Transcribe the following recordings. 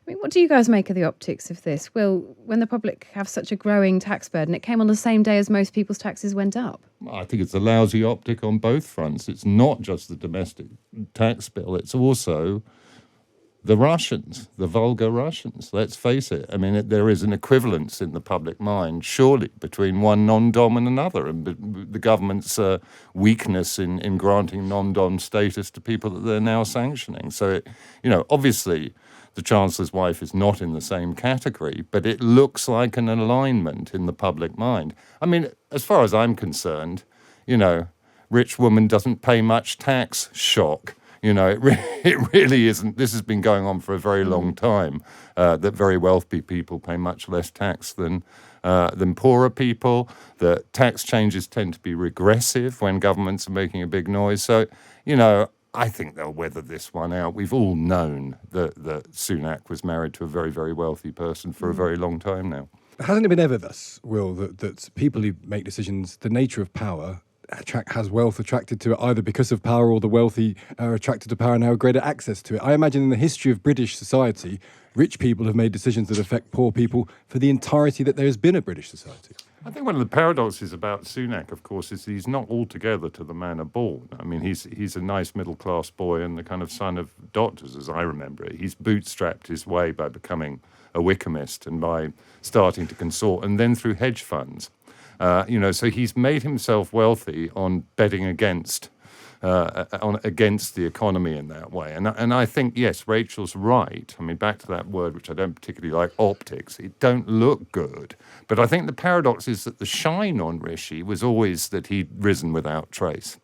I mean, what do you guys make of the optics of this? Will, when the public have such a growing tax burden, it came on the same day as most people's taxes went up? I think it's a lousy optic on both fronts. It's not just the domestic tax bill, it's also the Russians, the vulgar Russians. Let's face it. I mean, there is an equivalence in the public mind, surely, between one non-dom and another, and the government's weakness in granting non-dom status to people that they're now sanctioning. So, obviously, the Chancellor's wife is not in the same category, but it looks like an alignment in the public mind. I mean, as far as I'm concerned, rich woman doesn't pay much tax, shock. It really isn't. This has been going on for a very long time, that very wealthy people pay much less tax than poorer people. The tax changes tend to be regressive when governments are making a big noise. So, I think they'll weather this one out. We've all known that Sunak was married to a very, very wealthy person for a very long time now. Hasn't it been ever thus, Will, that people who make decisions, the nature of power has wealth attracted to it, either because of power or the wealthy are attracted to power and have greater access to it? I imagine in the history of British society, rich people have made decisions that affect poor people for the entirety that there has been a British society. I think one of the paradoxes about Sunak, of course, is he's not altogether to the manner born. I mean, he's a nice middle-class boy and the kind of son of doctors, as I remember it. He's bootstrapped his way by becoming a Wickhamist and by starting to consort, and then through hedge funds. So he's made himself wealthy on betting against the economy in that way. And I think, yes, Rachel's right. I mean, back to that word, which I don't particularly like, optics. It don't look good. But I think the paradox is that the shine on Rishi was always that he'd risen without trace.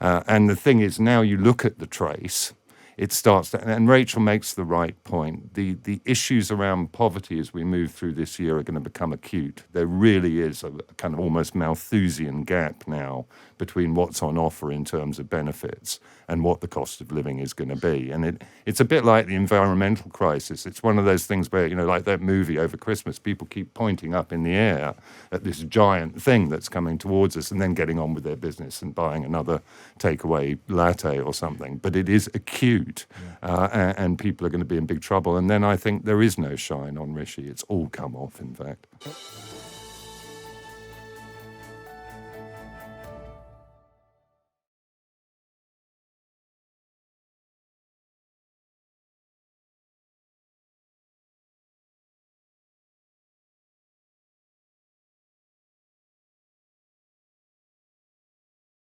And the thing is, now you look at the trace, it starts to, and Rachel makes the right point. The issues around poverty as we move through this year are going to become acute. There really is a kind of almost Malthusian gap now between what's on offer in terms of benefits and what the cost of living is going to be. And it's a bit like the environmental crisis. It's one of those things where, like that movie over Christmas, people keep pointing up in the air at this giant thing that's coming towards us and then getting on with their business and buying another takeaway latte or something. But it is acute, and people are going to be in big trouble. And then I think there is no shine on Rishi. It's all come off, in fact.